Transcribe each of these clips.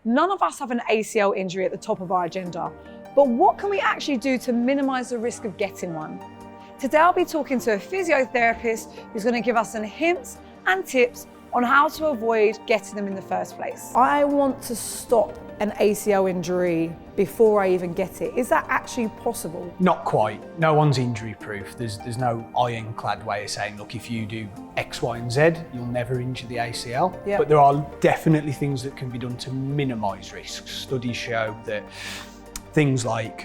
None of us have an ACL injury at the top of our agenda, but what can we actually do to minimise the risk of getting one? Today I'll be talking to a physiotherapist who's going to give us some hints and tips on how to avoid getting them in the first place. I want to stop an ACL injury before I even get it. Is that actually possible? Not quite. No one's injury proof. There's no ironclad way of saying, look, if you do X, Y, and Z, you'll never injure the ACL. Yep. But there are definitely things that can be done to minimise risks. Studies show that things like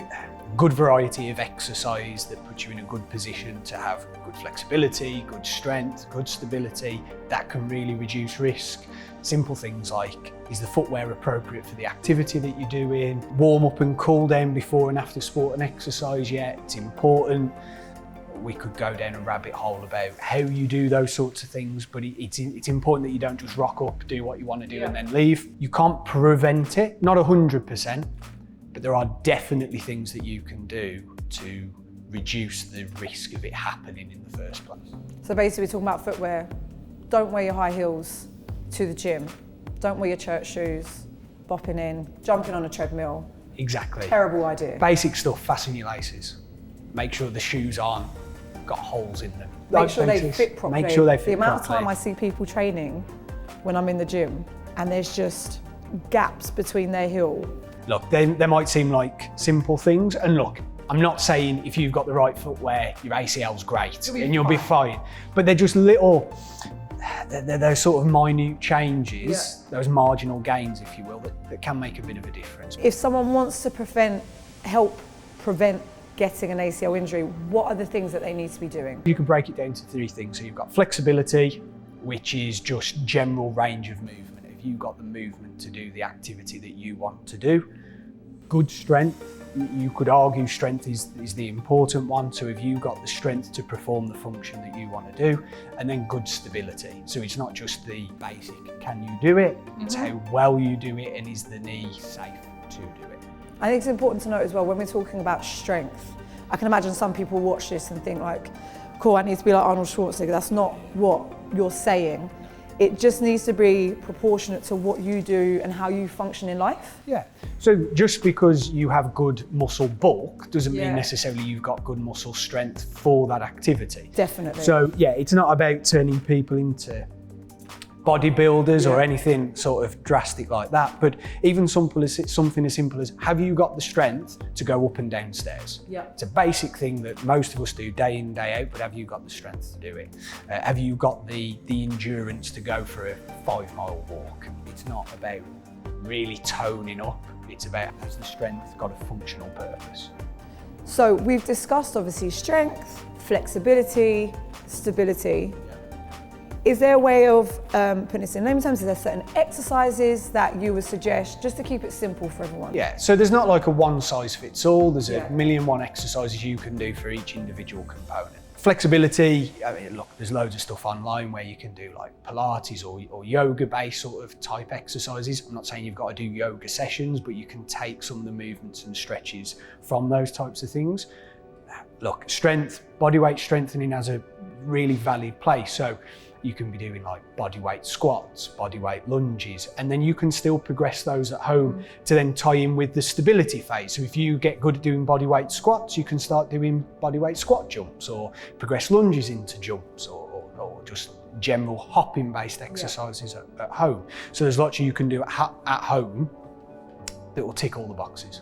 good variety of exercise that puts you in a good position to have good flexibility, good strength, good stability, that can really reduce risk. Simple things like, is the footwear appropriate for the activity that you're doing? Warm up and cool down before and after sport and exercise, yeah, it's important. We could go down a rabbit hole about how you do those sorts of things, but it's important that you don't just rock up, do what you want to do and then leave. You can't prevent it, not 100%, but there are definitely things that you can do to reduce the risk of it happening in the first place. So basically we're talking about footwear. Don't wear your high heels to the gym. Don't wear your church shoes, bopping in, jumping on a treadmill. Exactly. Terrible idea. Basic stuff, fasten your laces. Make sure the shoes aren't got holes in them. Make sure they fit properly. Make sure they fit The amount properly. of time I see people training when I'm in the gym and there's just gaps between their heel. Look, they might seem like simple things, and look, I'm not saying if you've got the right footwear, your ACL's great and you'll be fine, but they're just little, they're those sort of minute changes, those marginal gains, if you will, that can make a bit of a difference. If someone wants to help prevent getting an ACL injury, what are the things that they need to be doing? You can break it down to 3 things. So you've got flexibility, which is just general range of movement. If you've got the movement to do the activity that you want to do. Good strength, you could argue strength is the important one. So if you've got the strength to perform the function that you want to do, and then good stability. So it's not just the basic, can you do it? It's how well you do it, and is the knee safe to do it? I think it's important to note as well, when we're talking about strength, I can imagine some people watch this and think like, cool, I need to be like Arnold Schwarzenegger. That's not what you're saying. It just needs to be proportionate to what you do and how you function in life. Yeah, so just because you have good muscle bulk doesn't mean necessarily you've got good muscle strength for that activity. Definitely. So yeah, it's not about turning people into bodybuilders or anything sort of drastic like that, but even something as simple as, have you got the strength to go up and down stairs? Yeah. It's a basic thing that most of us do day in, day out, but have you got the strength to do it? Have you got the endurance to go for a 5-mile walk? It's not about really toning up, it's about, has the strength got a functional purpose? So we've discussed obviously strength, flexibility, stability. Is there a way of putting this in layman terms? Is there certain exercises that you would suggest just to keep it simple for everyone? Yeah, so there's not like a one size fits all. There's a million and one exercises you can do for each individual component. Flexibility, I mean, look, there's loads of stuff online where you can do like Pilates or yoga-based sort of type exercises. I'm not saying you've got to do yoga sessions, but you can take some of the movements and stretches from those types of things. Look, strength, bodyweight strengthening has a really valid place. So you can be doing like bodyweight squats, bodyweight lunges, and then you can still progress those at home to then tie in with the stability phase. So if you get good at doing bodyweight squats, you can start doing bodyweight squat jumps or progress lunges into jumps or just general hopping based exercises at home. So there's lots you can do at home that will tick all the boxes.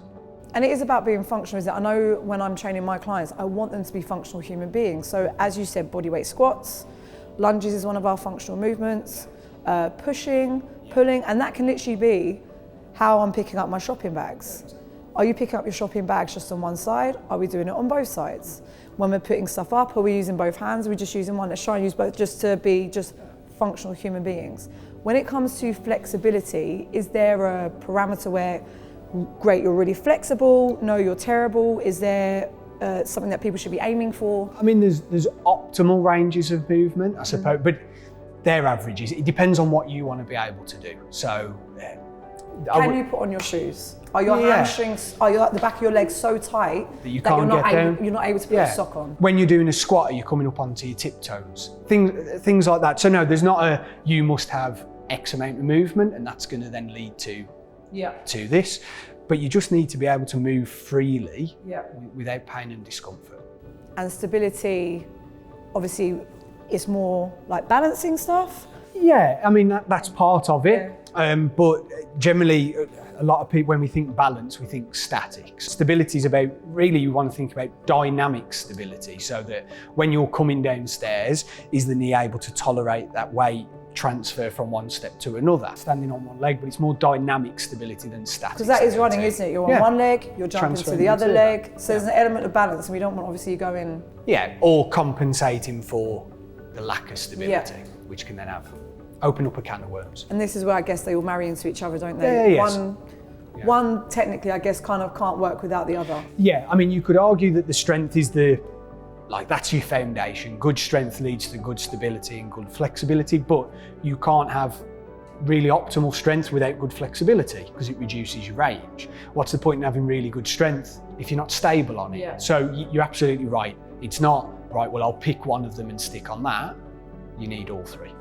And it is about being functional, isn't it? I know when I'm training my clients, I want them to be functional human beings. So as you said, bodyweight squats, lunges is one of our functional movements, pushing, pulling, and that can literally be how I'm picking up my shopping bags. Are you picking up your shopping bags just on one side? Are we doing it on both sides? When we're putting stuff up, are we using both hands? Are we just using one? Let's try and use both just to be just functional human beings. When it comes to flexibility, is there a parameter where, great, you're really flexible, no, you're terrible? Is there something that people should be aiming for? I mean, there's optimal ranges of movement, I suppose, but they're averages. It depends on what you want to be able to do. So, can you put on your shoes? Are your hamstrings, are the back of your legs so tight that you can't get down? You're not able to put a sock on? When you're doing a squat, are you coming up onto your tiptoes? Things like that. So no, there's not a, you must have X amount of movement and that's going to then lead to to this, but you just need to be able to move freely without pain and discomfort. And stability, obviously, is more like balancing stuff. Yeah, I mean, that's part of it. But generally, a lot of people, when we think balance, we think static. Stability is about, really you want to think about dynamic stability, so that when you're coming downstairs, is the knee able to tolerate that weight transfer from one step to another? Standing on one leg, but it's more dynamic stability than static. Because that is running, isn't it? You're on one leg, you're jumping to the other leg. So there's an element of balance, and we don't want obviously going... Yeah, or compensating for the lack of stability, which can then open up a can of worms. And this is where I guess they all marry into each other, don't they? One technically, I guess, kind of can't work without the other. Yeah, I mean, you could argue that the strength is that's your foundation. Good strength leads to good stability and good flexibility, but you can't have really optimal strength without good flexibility because it reduces your range. What's the point in having really good strength if you're not stable on it? So you're absolutely right. It's not, right, well, I'll pick one of them and stick on that. You need all three.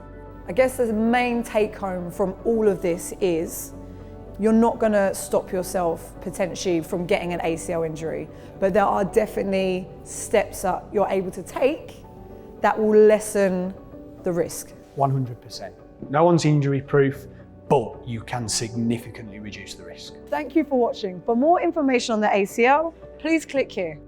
I guess the main take home from all of this is you're not going to stop yourself potentially from getting an ACL injury, but there are definitely steps that you're able to take that will lessen the risk. 100%. No one's injury proof, but you can significantly reduce the risk. Thank you for watching. For more information on the ACL, please click here.